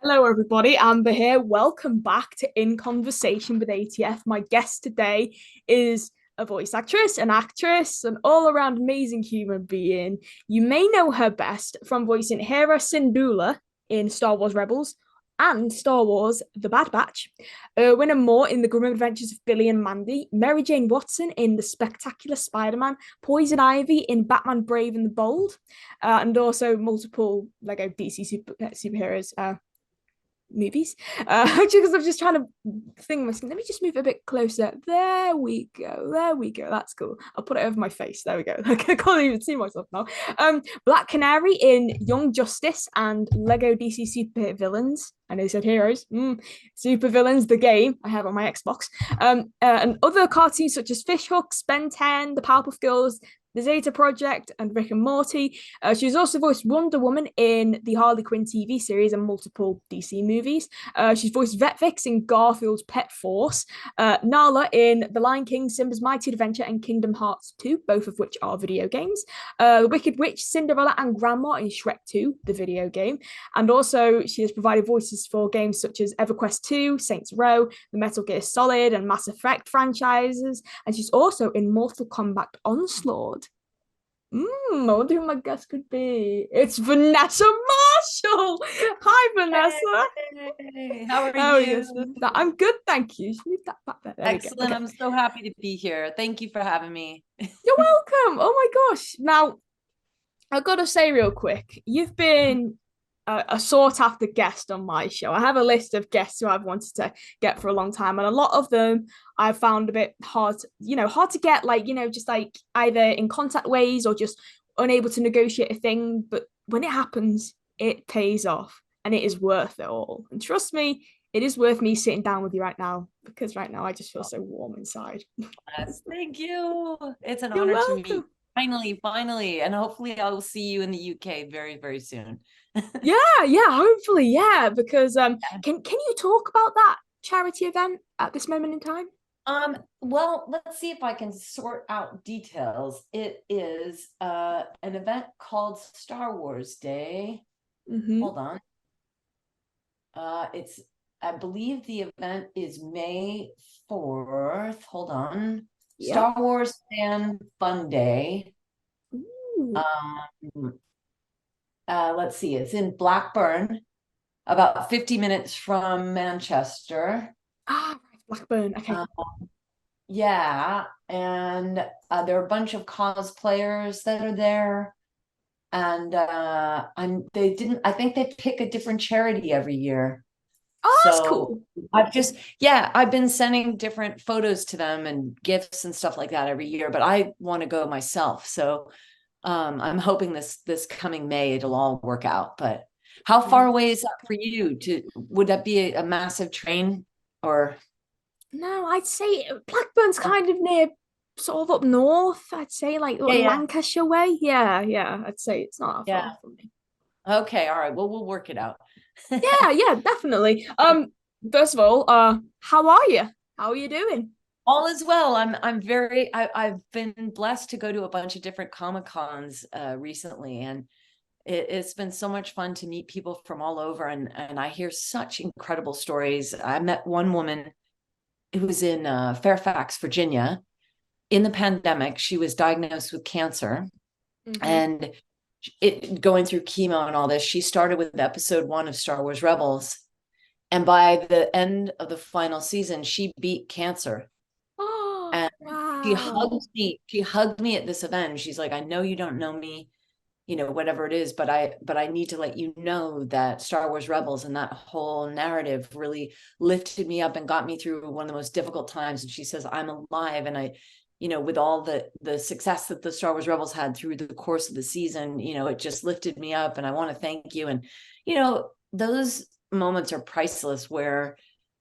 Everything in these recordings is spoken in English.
Hello, everybody. Amber here. Welcome back to In Conversation with ATF. My guest today is a voice actress, an actress, an all around amazing human being. You may know her best from voicing Hera Syndulla in Star Wars Rebels and Star Wars The Bad Batch, Erwin and Moore in The Grim Adventures of Billy and Mandy, Mary Jane Watson in The Spectacular Spider-Man, Poison Ivy in Batman Brave and the Bold, and also multiple Lego DC superheroes. Movies because I'm just trying to think let me just move a bit closer. There we go, that's cool. I'll put it over my face. There we go. I can't even see myself now. Black Canary in Young Justice and Lego DC super villains. I know you said heroes. Super villains, the game I have on my Xbox. And other cartoons such as Fishhooks, Ben 10, The Powerpuff Girls, the Zeta Project, and Rick and Morty. She's also voiced Wonder Woman in the Harley Quinn TV series and multiple DC movies. She's voiced Vetvix in Garfield's Pet Force, Nala in The Lion King, Simba's Mighty Adventure, and Kingdom Hearts 2, both of which are video games. The Wicked Witch, Cinderella, and Grandma in Shrek 2, the video game. And also, she has provided voices for games such as EverQuest 2, Saints Row, the Metal Gear Solid, and Mass Effect franchises. And she's also in Mortal Kombat Onslaught. I wonder who my guest could be. It's Vanessa Marshall. Hi, Vanessa. Hey, how are Oh, you? yes. I'm good, thank you. Just move that back there. There we go. Excellent. Okay. I'm so happy to be here. Thank you for having me. You're welcome. Oh my gosh. Now, I've got to say real quick, you've been a sought after guest on my show. I have a list of guests who I've wanted to get for a long time, and a lot of them I've found a bit hard, hard to get, just like either in contact ways or just unable to negotiate a thing. But when it happens, it pays off and it is worth it all. And trust me, it is worth me sitting down with you right now because right now I just feel so warm inside. Yes, thank you. It's an You're honor to meet. welcome. Finally. And hopefully I will see you in the UK very, very soon. Yeah, hopefully, yeah. Because can you talk about that charity event at this moment in time? Well, let's see if I can sort out details. It is an event called Star Wars Day. Mm-hmm. Hold on. It's I believe the event is May 4th. Hold on. Yep. Star Wars Fan Fun Day. Ooh. Um, let's see, it's in Blackburn, about 50 minutes from Manchester. Ah, right, Blackburn. Okay. Um, yeah, and there are a bunch of cosplayers that are there. And I think they pick a different charity every year. Oh, that's So cool. I've been sending different photos to them and gifts and stuff like that every year, but I want to go myself. So I'm hoping this coming May it'll all work out. But how far away is that for you? Would that be a massive train or? No, I'd say Blackburn's kind of near, sort of up north. I'd say like Yeah, Lancashire way. Yeah. I'd say it's not that yeah. far from me. Okay, all right. Well, we'll work it out. Yeah, definitely. First of all, how are you? How are you doing? All is well. I've been blessed to go to a bunch of different Comic Cons recently, and it's been so much fun to meet people from all over, and I hear such incredible stories. I met one woman who was in Fairfax, Virginia, in the pandemic. She was diagnosed with cancer, Mm-hmm. and it going through chemo and all this. She started with episode 1 of Star Wars Rebels, and by the end of the final season, she beat cancer. Oh, And wow. she hugged me at this event. She's like, I know you don't know me, whatever it is, but I need to let you know that Star Wars Rebels and that whole narrative really lifted me up and got me through one of the most difficult times. And she says, I'm alive. And with all the success that the Star Wars Rebels had through the course of the season, it just lifted me up. And I want to thank you. And, those moments are priceless where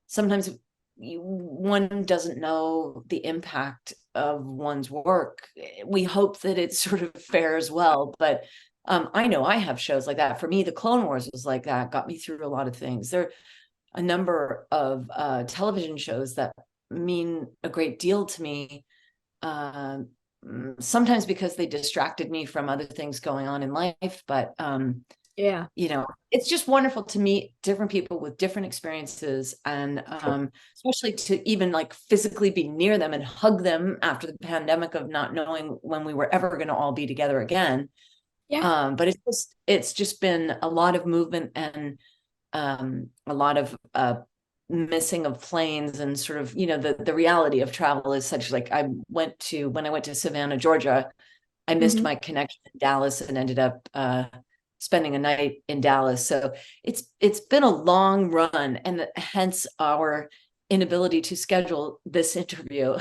sometimes one doesn't know the impact of one's work. We hope that it sort of fares well, but I know I have shows like that. For me, the Clone Wars was like that, got me through a lot of things. There are a number of television shows that mean a great deal to me, sometimes because they distracted me from other things going on in life, but Yeah. you know, it's just wonderful to meet different people with different experiences, and especially to even like physically be near them and hug them after the pandemic of not knowing when we were ever going to all be together again. Yeah. But it's just been a lot of movement, and a lot of missing of planes, and sort of, the reality of travel is such, like, when I went to Savannah, Georgia, I missed Hmm. my connection in Dallas and ended up spending a night in Dallas. So it's been a long run, and hence our inability to schedule this interview.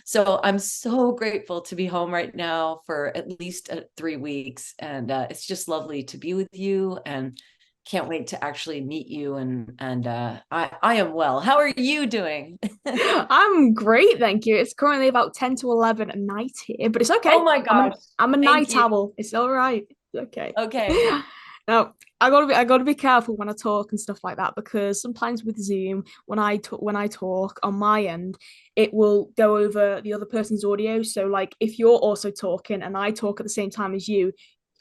So I'm so grateful to be home right now for at least 3 weeks, and it's just lovely to be with you, and can't wait to actually meet you. And I am well. How are you doing? I'm great, thank you. It's currently about 10 to 11 at night here, but it's okay. Oh my gosh. I'm a Thank night you. owl. It's all right. It's okay. Okay. Now, I gotta be careful when I talk and stuff like that, because sometimes with Zoom, when I talk on my end, it will go over the other person's audio. So like if you're also talking and I talk at the same time as you,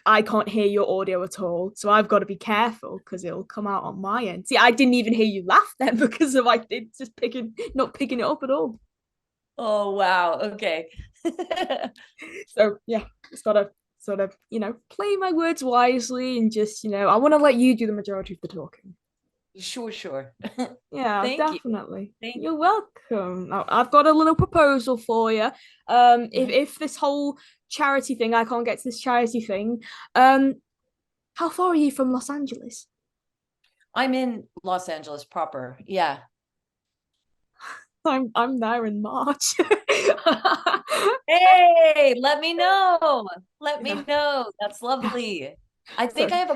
I can't hear your audio at all. So I've got to be careful because it'll come out on my end. See, I didn't even hear you laugh then because of like it's just not picking it up at all. Oh wow. Okay. So yeah, it's gotta sort of, play my words wisely and just, I want to let you do the majority of the talking. Sure, sure. Yeah, Thank you. definitely. Thank You're welcome. Now, I've got a little proposal for you. If you. if this whole charity thing, I can't get to this charity thing. Um, how far are you from Los Angeles? I'm in Los Angeles proper. Yeah. I'm there in March. Hey, let me know. Let Yeah. me know. That's lovely. I think So I have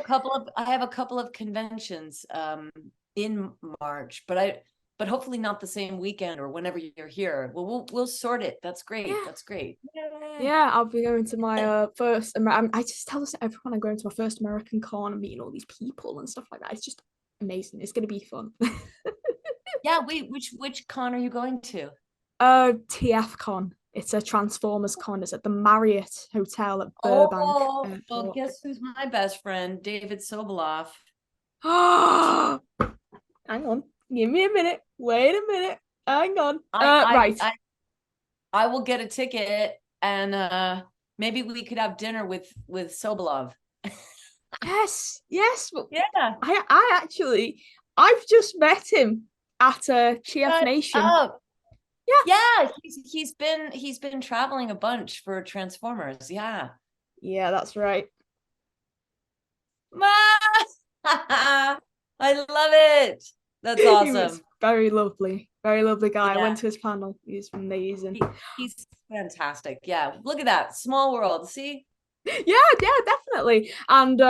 a couple of conventions in March, but hopefully not the same weekend or whenever you're here. Well, we'll sort it. That's great. yeah, That's great. Yay. yeah, I'll be going to my first. I just tell this to everyone. I'm going to my first American con and meeting all these people and stuff like that. It's just amazing. It's gonna be fun. Yeah, wait, which con are you going to? TF Con. It's a Transformers con. It's at the Marriott Hotel at Burbank Oh, well, Airport. guess who's my best friend? David Soboloff. Hang on. Give me a minute. Wait a minute. Hang on. I I Right. I I will get a ticket, and maybe we could have dinner with Sobolov. Yes. Yes. But Yeah, I actually, I've just met him at TF shut Nation. up. Yeah. Yeah, he's been traveling a bunch for Transformers. Yeah. Yeah, that's right. I love it. That's He was awesome. very lovely. Very lovely guy. I Yeah, went to his panel. He was amazing. he's fantastic. Yeah, look at that small world. See? Yeah, definitely. And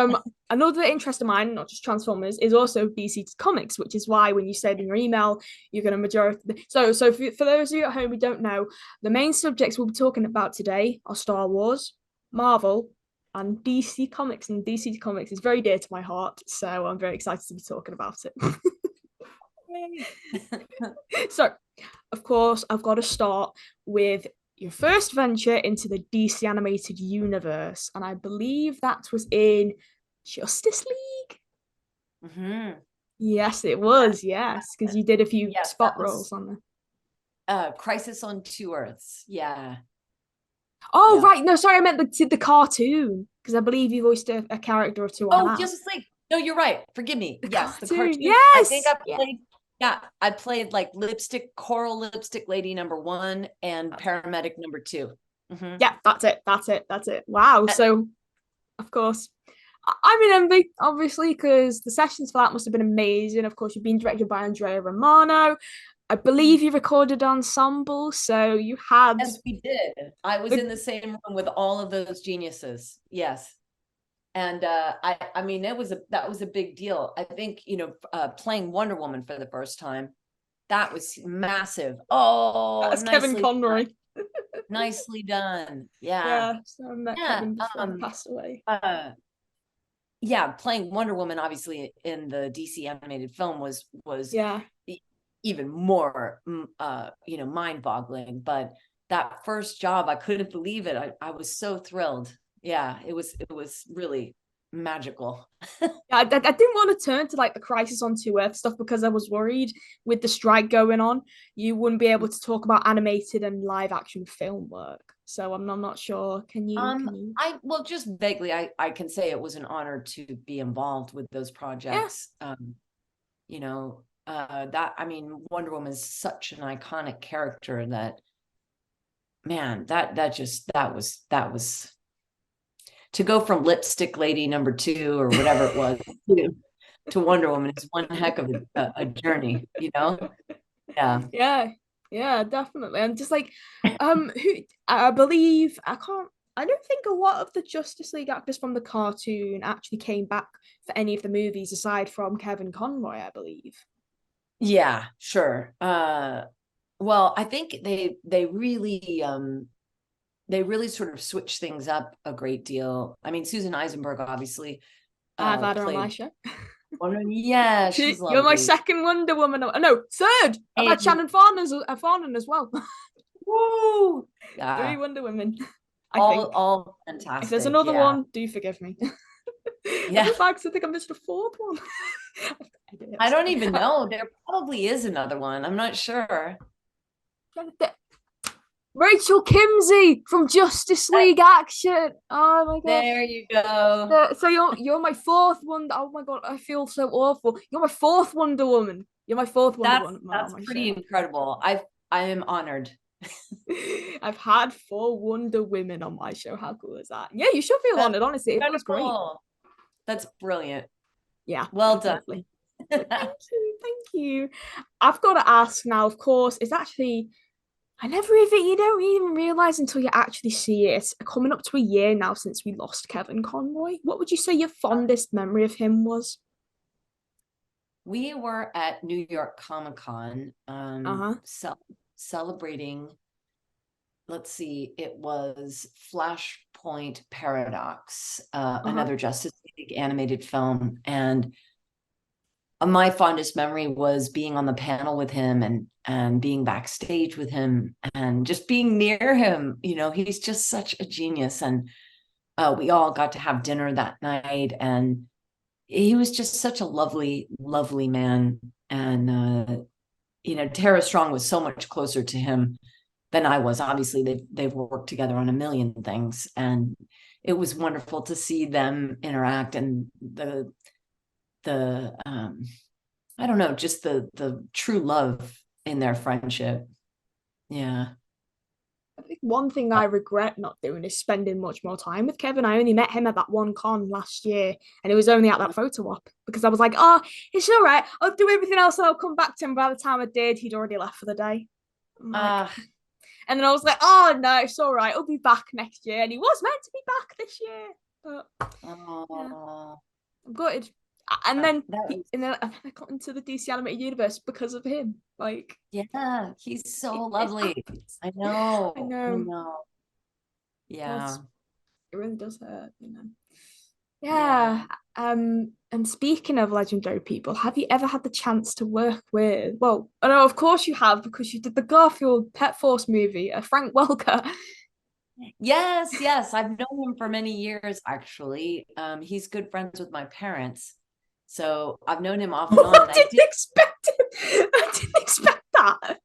another interest of mine, not just Transformers, is also DC Comics, which is why when you said in your email you're going to majority. So for those of you at home who don't know, the main subjects we'll be talking about today are Star Wars, Marvel, and DC Comics. And DC Comics is very dear to my heart, so I'm very excited to be talking about it. Yay. So, of course, I've got to start with your first venture into the DC animated universe, and I believe that was in Justice League. Hmm. Yes, it Yeah, was. Yes, because you did a few yes, that spot roles was on there. Crisis on Two Earths. Yeah. Oh, Yeah. right. No, sorry, I meant the cartoon because I believe you voiced a character or two on Oh, that. Justice League. No, you're right. Forgive me. The Yes, the cartoon. cartoon. I think Yes. I Yeah. played, yeah, I played like coral lipstick lady number one and paramedic number two. Hmm. Yeah, that's it. That's it. That's it. Wow. So, of course, I'm in envy, obviously, because the sessions for that must have been amazing. Of course, you've been directed by Andrea Romano. I believe you recorded ensemble, so you had Yes, we did. I was the in the same room with all of those geniuses. Yes. And I mean, that was a big deal. I think, playing Wonder Woman for the first time, that was massive. Oh, that's Kevin Conroy. nicely done. Yeah. Yeah, so I met Yeah. Kevin before he passed away. Yeah, playing Wonder Woman obviously in the DC animated film was Yeah, even more mind-boggling, but that first job, I couldn't believe it. I was so thrilled. Yeah, it was really. magical. I didn't want to turn to like the Crisis on Two Earth stuff because I was worried with the strike going on, you wouldn't be able to talk about animated and live action film work. So I'm not sure. Can you? Can you? Well, just vaguely, I can say it was an honor to be involved with those Yeah. projects. You know, that, I mean, Wonder Woman is such an iconic character that, man, that was to go from Lipstick Lady #2 or whatever it was to Wonder Woman is one heck of a journey, you know? Yeah. Yeah, yeah, definitely. And just like, who I believe I can't. I don't think a lot of the Justice League actors from the cartoon actually came back for any of the movies aside from Kevin Conroy, I believe. Yeah, sure. Well, I think they really sort of switched things up a great deal. I mean, Susan Eisenberg obviously I've had her on my played show. Wonder Woman. Yeah, she's You're my lovely. second Wonder Woman. No, third. I've had And Shannon Farnan as well. woo, Three yeah, Wonder Women, I think. all If there's fantastic. another Yeah, one, do forgive me. I yeah. feel bad because I think I missed a fourth one. I don't even know. There probably is another one. I'm not sure. Rachel Kimsey from Justice Uh, League Action. Oh my gosh. there you go. So you're my fourth Wonder. Oh my god, I feel so awful. You're my fourth Wonder Woman. You're my fourth Wonder Woman on That's my pretty show. incredible. I am honored. I've had four Wonder Women on my show. How cool is that? Yeah, you should feel That's honored. Honestly, it feels great. incredible. That's brilliant. Yeah, Well done. lovely. Thank you, thank you. I've got to ask now. Of course, it's actually I never even you don't even realize until you actually see it. It's coming up to a year now since we lost Kevin Conroy. What would you say your fondest memory of him was? We were at New York Comic Con, Uh-huh. celebrating, let's see, it was Flashpoint Paradox, Uh-huh. another Justice League animated film. And my fondest memory was being on the panel with him and being backstage with him and just being near him. You know, he's just such a genius. And we all got to have dinner that night, and he was just such a lovely, lovely man. And you know, Tara Strong was so much closer to him than I was. Obviously, they've worked together on a million things, and it was wonderful to see them interact and the I don't know, just the true love in their friendship. Yeah. I think one thing I regret not doing is spending much more time with Kevin. I only met him at that one con last year, and it was only at that photo op because I was like, oh, it's all right. I'll do everything else and I'll come back to him. By the time I did, he'd already left for the day. I'm like, Uh, and then I was like, oh no, it's all right. I'll be back next year. And he was meant to be back this year. But yeah, oh, I'm gutted. And then that was, I got into the DC animated universe because of him. Like yeah, he's so it lovely. happens. I I know, I know. know. Yeah, Does it really does hurt. yeah. Yeah. And speaking of legendary people, have you ever had the chance to work with? Well, I know, of course you have, because you did the Garfield Pet Force movie, Frank Welker. Yes, yes. I've known him for many years, actually. He's good friends with my parents. So I've known him off and on. I And I didn't did, expect it. I didn't expect that.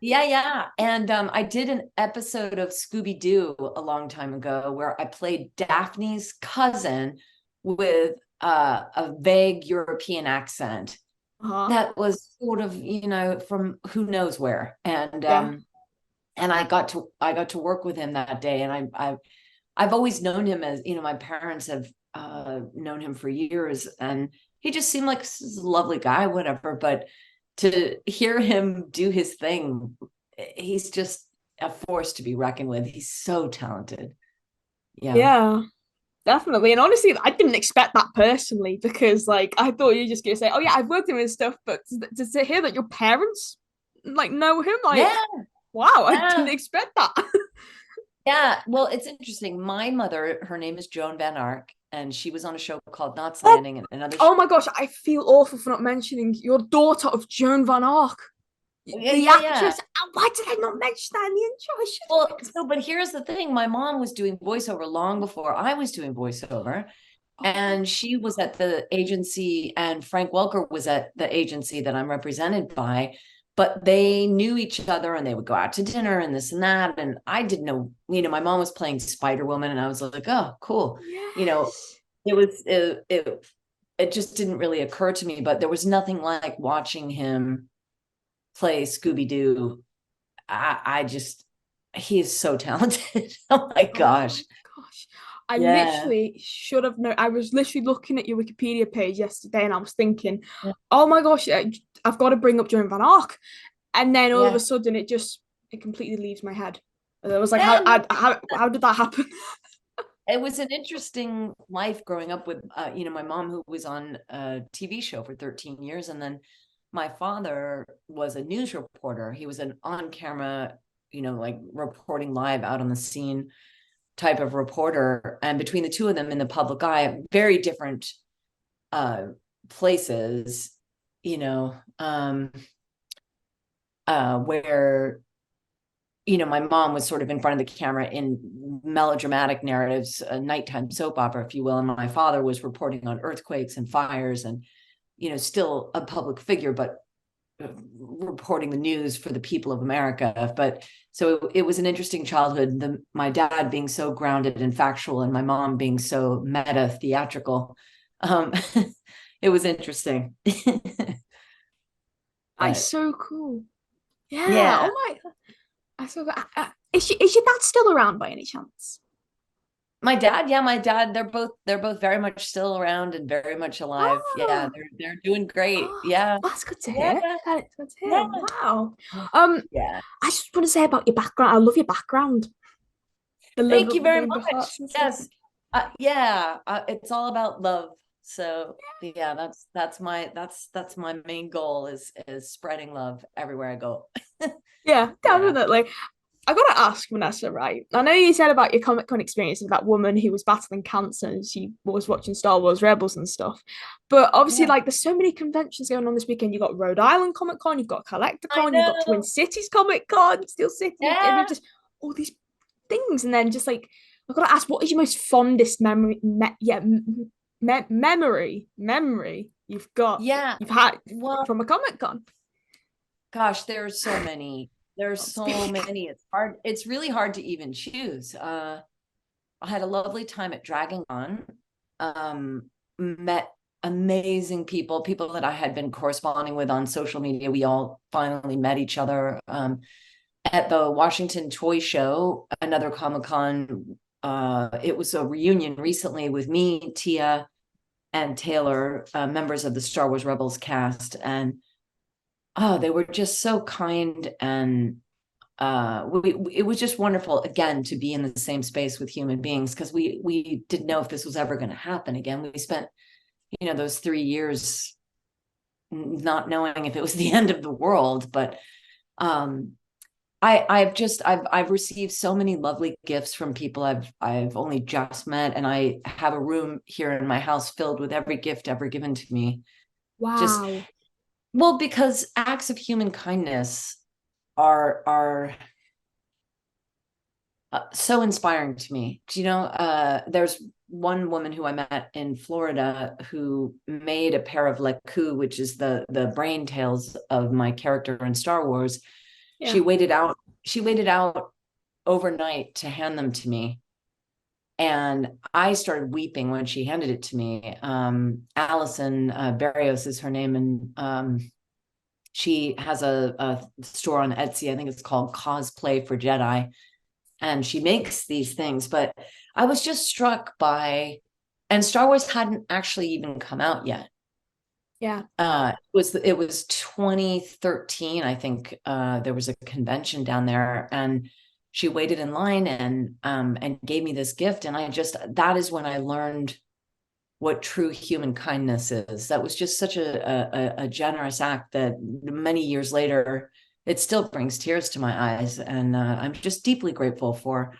yeah, yeah. And I did an episode of Scooby-Doo a long time ago where I played Daphne's cousin with a vague European accent Uh-huh. that was sort of, you know, from who knows where. Yeah. And I got to work with him that day. And I've always known him as, you know, my parents have known him for years, and he just seemed like a lovely guy, whatever. But to hear him do his thing, he's just a force to be reckoned with. He's so talented. Yeah. Yeah. Definitely. And honestly, I didn't expect that personally because like I thought you were just gonna say, oh yeah, I've worked with him and stuff, but to hear that your parents like know him, like, Yeah. wow, I didn't Yeah. expect that. Yeah. Well, it's interesting. My mother, her name is Joan Van Ark, and she was on a show called Knots Oh, Landing and another show. oh my gosh, I feel awful for not mentioning your daughter of Joan Van Ark. Yeah, The yeah, yeah. actress. Why did I not mention that in the intro? I should Well, have. so, but here's the thing. My mom was doing voiceover long before I was doing voiceover. Oh, And she was at the agency, and Frank Welker was at the agency that I'm represented by. But they knew each other, and they would go out to dinner and this and that. And I didn't know, my mom was playing Spider-Woman, and I was like, oh, cool. You know, yes. it just didn't really occur to me, but there was nothing like watching him play Scooby-Doo. I just, he is so talented. Oh my Oh gosh. my gosh. I Yeah. literally should have known. I was literally looking at your Wikipedia page yesterday and I was thinking, oh my gosh, I've got to bring up Joan Van Ark. And then all of a Yeah. sudden it completely leaves my head. And I was like, Yeah. No, how did that happen? it was an interesting life growing up with, my mom, who was on a TV show for 13 years. And then my father was a news reporter. He was an on camera, like reporting live out on the scene type of reporter. And between the two of them in the public eye, very different uh, places, where my mom was sort of in front of the camera in melodramatic narratives, a nighttime soap opera, if you will. And my father was reporting on earthquakes and fires and, still a public figure, but reporting the news for the people of America. But so it was an interesting childhood. My dad being so grounded and factual, and my mom being so meta theatrical. Um, it was interesting. That's But so cool. Yeah. yeah, Oh my god. I so is your dad still around by any chance? my dad, they're both very much still around and very much alive. Yeah, Oh, they're doing great. oh, Yeah. that's good to Yeah. hear. That's good to hear. Yeah. Wow. Um, Yeah. I just want to say about your background. I love your background. The Thank you very the much. hearts and stuff. Yes. Yeah, it's all about love. So yeah, that's my main goal, is spreading love everywhere I go. Yeah, Yeah. definitely. I gotta ask Vanessa, right? I know you said about your Comic Con experience of that woman who was battling cancer and she was watching Star Wars Rebels and stuff. But obviously, Yeah. like, there's so many conventions going on this weekend. You've got Rhode Island Comic Con, you've got I Collecticon, you've got Twin know. Cities Comic Con, Steel City, and Yeah. just all these things. And then just like, I've got to ask, what is your most fondest memory Yeah. you've had Well, from a Comic Con? gosh, there's so many. There's That's so big. many. It's hard. It's really hard to even choose. I had a lovely time at Dragon Con. Met amazing people that I had been corresponding with on social media. We all finally met each other. At the Washington Toy Show, another Comic Con. It was a reunion recently with me, Tia, and Taylor, members of the Star Wars Rebels cast, and they were just so kind, and it was just wonderful again to be in the same space with human beings, because we didn't know if this was ever going to happen again. We spent those 3 years not knowing if it was the end of the world, but um I've received so many lovely gifts from people I've only just met, and I have a room here in my house filled with every gift ever given to me. Just, Wow. well, because acts of human kindness are so inspiring to me. There's one woman who I met in Florida who made a pair of Leku, which is the brain tails of my character in Star Wars. Yeah. She waited out overnight to hand them to me. And I started weeping when she handed it to me. Allison Barrios is her name, and she has a store on Etsy. I think it's called Cosplay for Jedi, and she makes these things. But I was just struck by, and Star Wars hadn't actually even come out yet. Yeah. It was 2013, I think. There was a convention down there, and she waited in line and gave me this gift, and that is when I learned what true human kindness is. That was just such a generous act that many years later it still brings tears to my eyes, and I'm just deeply grateful for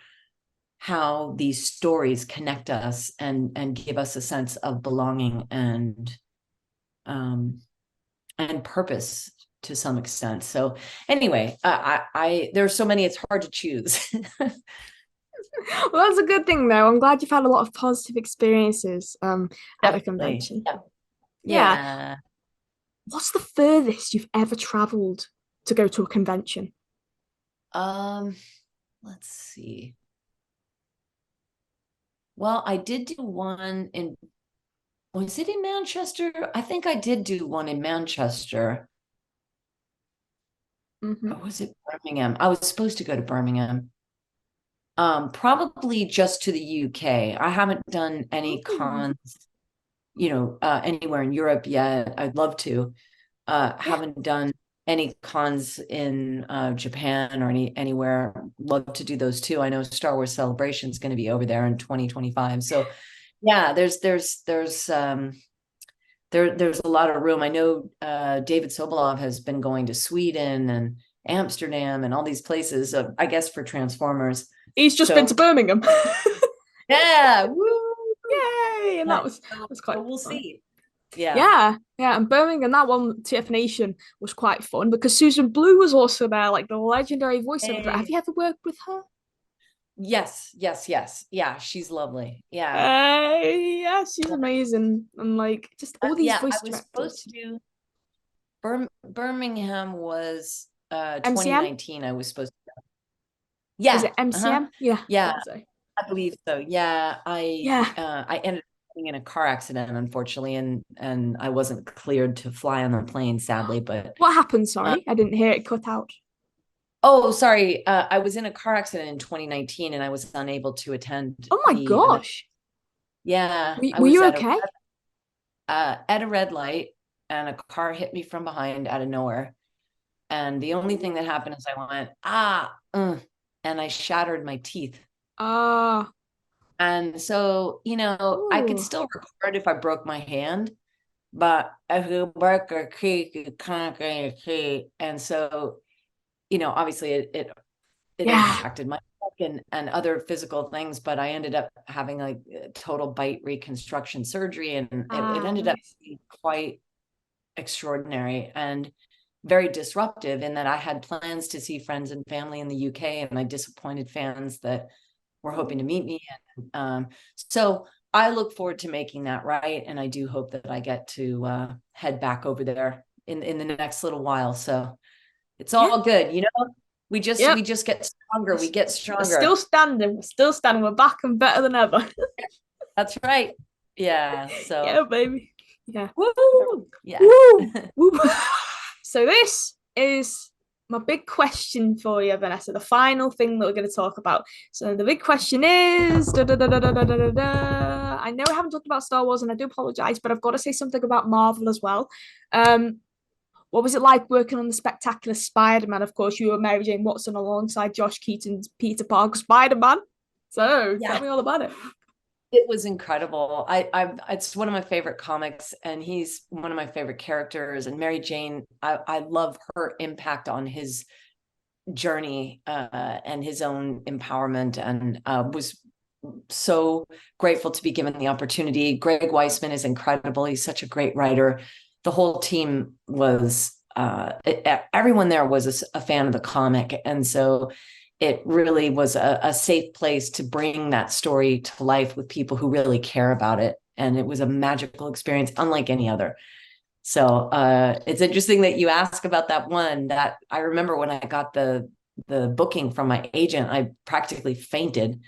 how these stories connect us and give us a sense of belonging um, and purpose to some extent. So anyway, I there's so many, it's hard to choose. Well, that's a good thing though. I'm glad you've had a lot of positive experiences at the Definitely. convention. Yeah. Yeah. Yeah. What's the furthest you've ever traveled to go to a convention? Um, let's see. Well, I did do one in, was it in Manchester? I think I did do one in Manchester. Hmm. Or was it Birmingham? I was supposed to go to Birmingham. Probably just to the UK. I haven't done any Ooh. cons, anywhere in Europe yet. I'd love to. Yeah. Haven't done any cons in Japan or anywhere. Love to do those too. I know Star Wars Celebration is going to be over there in 2025. So yeah, there's a lot of room. I know David Sobolov has been going to Sweden and Amsterdam and all these places, I guess, for Transformers. He's just been to So Birmingham. yeah, woo! Yay! And that Nice. was So, quite so we'll fun. see. Yeah. Yeah, yeah, and Birmingham, that one, TF Nation, was quite fun because Susan Blue was also there, like the legendary voiceover. Have Hey. you ever worked with her? Yes, yes, yes. Yeah, she's lovely. Yeah. Yeah, she's amazing. And like just all these Yeah, I voice was supposed directors. to do Birmingham was MCM? 2019. I was supposed to. Is Yeah. it Uh-huh. MCM? Yeah, I Yeah, think so. I believe so. Yeah, Yeah. I ended up getting in a car accident, unfortunately, and I wasn't cleared to fly on the plane, sadly. But What happened? uh, Sorry, I didn't hear it cut out. oh, sorry. I was in a car accident in 2019, and I was unable to attend Oh my the event. gosh. Yeah, I Were was you okay? at a red light, and a car hit me from behind out of nowhere. And the only thing that happened is I went, and I shattered my teeth. Ah, And so, I could ooh, still record if I broke my hand, but if you break a key, you can't get a key. And so, obviously it yeah. impacted my neck and other physical things, but I ended up having like total bite reconstruction surgery, and it Ah, ended up nice. being quite extraordinary and very disruptive in that I had plans to see friends and family in the UK, and I disappointed fans that were hoping to meet me. And so I look forward to making that right. And I do hope that I get to head back over there in the next little while. So it's Yeah. all good. We just Yep. we just get stronger. We get We're still stronger. standing. We're still standing. We're back and better than ever. That's right. Yeah. So Yeah, baby. Yeah. woo. Yeah. Woo! Woo! So this is my big question for you, Vanessa. The final thing that we're going to talk about. So the big question is, I know we haven't talked about Star Wars, and I do apologize, but I've got to say something about Marvel as well. Um, what was it like working on the spectacular Spider-Man? Of course, you were Mary Jane Watson alongside Josh Keaton's Peter Parker Spider-Man. So tell Yeah. me all about it. It was incredible. It's one of my favorite comics, and he's one of my favorite characters. And Mary Jane, I love her impact on his journey and his own empowerment, and was so grateful to be given the opportunity. Greg Weisman is incredible. He's such a great writer. The whole team was, everyone there was a fan of the comic. And so it really was a safe place to bring that story to life with people who really care about it. And it was a magical experience, unlike any other. So it's interesting that you ask about that one. That I remember when I got the booking from my agent, I practically fainted.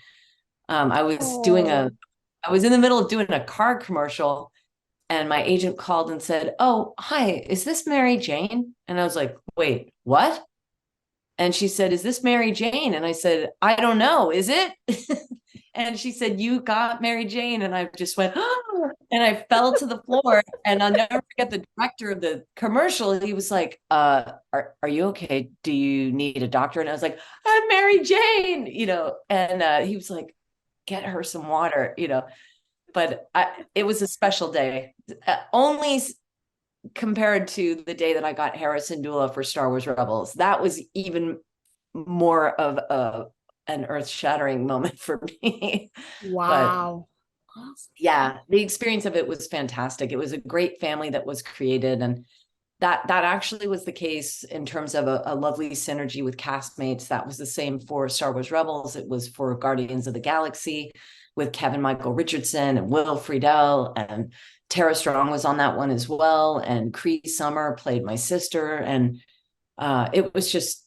Oh, I was in the middle of doing a car commercial, and my agent called and said, "Oh, hi, is this Mary Jane?" And I was like, "Wait, what?" And she said, "Is this Mary Jane?" And I said, "I don't know. Is it?" And she said, "You got Mary Jane." And I just went, oh, and I fell to the floor. And I'll never forget the director of the commercial. He was like, are you okay? Do you need a doctor? And I was like, "I'm Mary Jane," and he was like, "Get her some water," But it was a special day. Only compared to the day that I got Hera Syndulla for Star Wars Rebels. That was even more of an earth-shattering moment for me. But wow. yeah, the experience of it was fantastic. It was a great family that was created, and that actually was the case in terms of a lovely synergy with castmates. That was the same for Star Wars Rebels. It was for Guardians of the Galaxy with Kevin Michael Richardson and Will Friedle, and Tara Strong was on that one as well. And Cree Summer played my sister. And it was just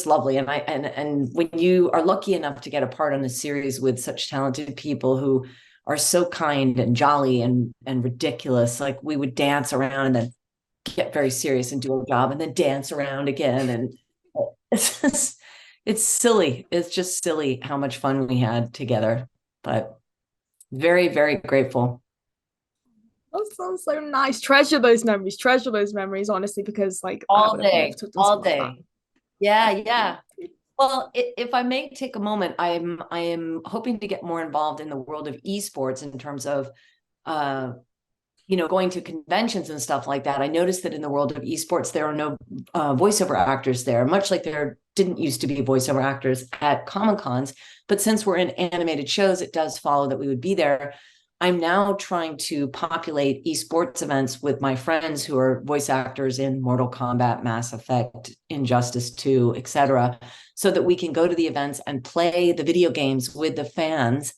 lovely. And when you are lucky enough to get a part on a series with such talented people who are so kind and jolly and ridiculous, like we would dance around and then get very serious and do a job and then dance around again. And it's silly. It's just silly how much fun we had together, but very, very grateful. That sounds so nice. Treasure those memories. Treasure those memories, honestly, because like I All would have day, loved to have done all something like that. day. Yeah, yeah. Well, if I may take a moment, I am hoping to get more involved in the world of esports in terms of going to conventions and stuff like that. I noticed that in the world of esports, there are no voiceover actors there, much like there didn't used to be voiceover actors at Comic Cons. But since we're in animated shows, it does follow that we would be there. I'm now trying to populate esports events with my friends who are voice actors in Mortal Kombat, Mass Effect, Injustice 2, etc., so that we can go to the events and play the video games with the fans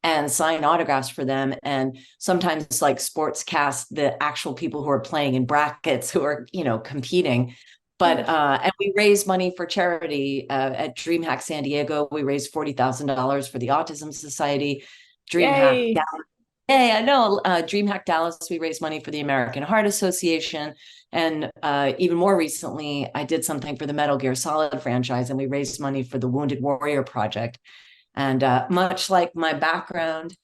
and sign autographs for them. And sometimes like sports cast the actual people who are playing in brackets who are, competing. But and we raise money for charity at DreamHack San Diego. We raised $40,000 for the Autism Society. DreamHack Yay. Dallas. Hey, I know. DreamHack Dallas, we raised money for the American Heart Association. And even more recently, I did something for the Metal Gear Solid franchise, and we raised money for the Wounded Warrior Project. And much like my background,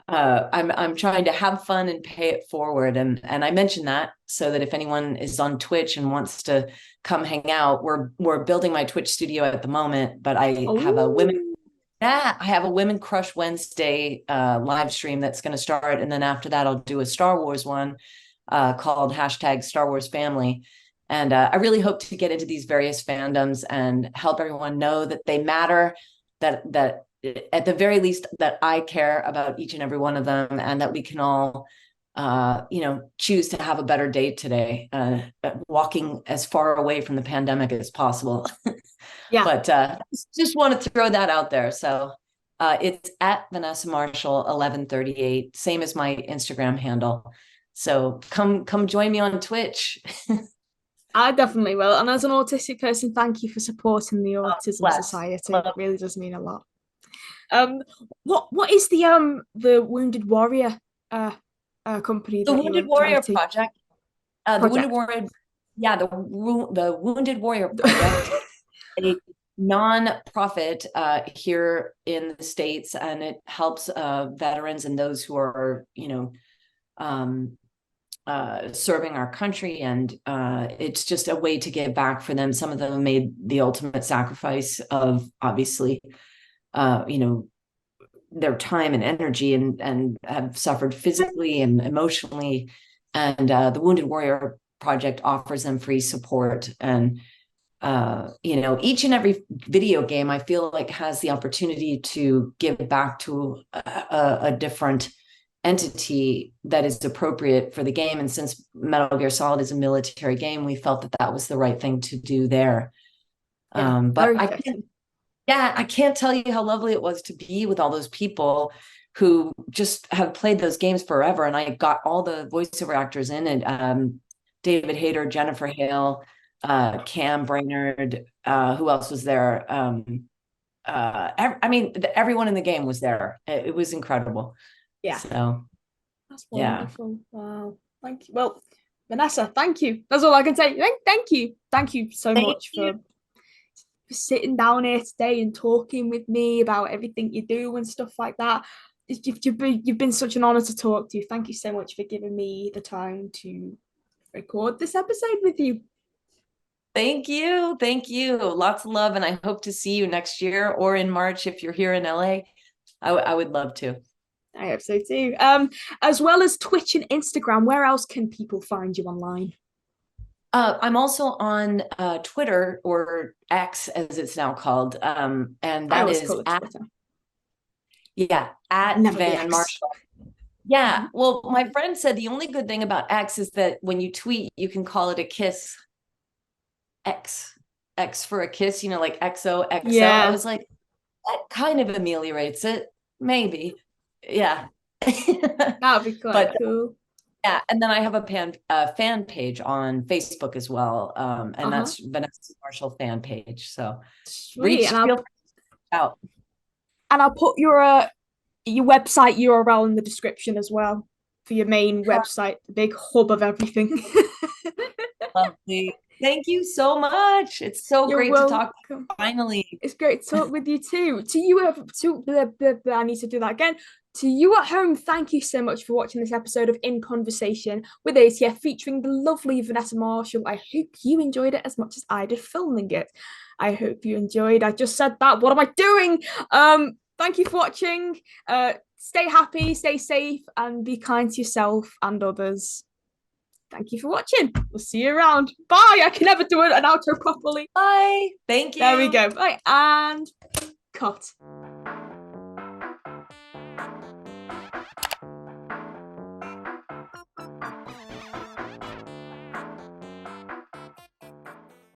I'm trying to have fun and pay it forward. And I mention that so that if anyone is on Twitch and wants to come hang out, we're building my Twitch studio at the moment. But I have a Women Crush Wednesday live stream that's going to start, and then after that, I'll do a Star Wars one called #StarWarsFamily. And I really hope to get into these various fandoms and help everyone know that they matter. That at the very least that I care about each and every one of them, and that we can all choose to have a better day today, walking as far away from the pandemic as possible. Yeah. But just want to throw that out there. So it's at Vanessa Marshall 1138, same as my Instagram handle. So come join me on Twitch. I definitely will. And as an autistic person, thank you for supporting the Autism Bless. Society. It really does mean a lot. What is the Wounded Warrior company The that Wounded you Warrior charity Project. The Wounded Warrior, yeah, the Wounded Warrior Project, a non-profit here in the States, and it helps veterans and those who are, serving our country. And it's just a way to give back for them. Some of them made the ultimate sacrifice of obviously, their time and energy, and have suffered physically and emotionally. And the Wounded Warrior Project offers them free support. And each and every video game, I feel like, has the opportunity to give back to a different entity that is appropriate for the game. And since Metal Gear Solid is a military game, we felt that that was the right thing to do there. But I can't tell you how lovely it was to be with all those people who just have played those games forever. And I got all the voiceover actors in it. David Hayter, Jennifer Hale, Cam Brainerd, who else was there? Everyone in the game was there. It was incredible. Yeah. So that's wonderful. Yeah. Wow. Thank you. Well, Vanessa, thank you. That's all I can say. Thank you. Thank you so much for sitting down here today and talking with me about everything you do and stuff like that. You've been such an honor to talk to. Thank you so much for giving me the time to record this episode with you. Thank you. Lots of love, and I hope to see you next year or in March if you're here in LA. I would love to. I hope so too. As well as Twitch and Instagram, where else can people find you online? I'm also on Twitter, or X as it's now called, and that is at Van Marshall. Yeah. Well, my friend said the only good thing about X is that when you tweet, you can call it a kiss X. X for a kiss, like XOXO. I Yeah, was like, that kind of ameliorates it. Maybe. Yeah. that'd be quite But cool. yeah, and then I have a fan page on Facebook as well. And Uh-huh. that's Vanessa Marshall fan page. So Sweet. And feel free to out. I'll put your website URL in the description as well for your main website, the big hub of everything. Lovely. Thank you so much. It's so You're great to talk to welcome. you finally. It's great to talk with you too. To you, I need to do that again. To you at home, thank you so much for watching this episode of In Conversation with ATF featuring the lovely Vanessa Marshall. I hope you enjoyed it as much as I did filming it. I hope you enjoyed. I just said that. What am I doing? Thank you for watching. Stay happy, stay safe, and be kind to yourself and others. Thank you for watching. We'll see you around. Bye. I can never do an outro properly. Bye. Thank There we you. go. Right, and cut.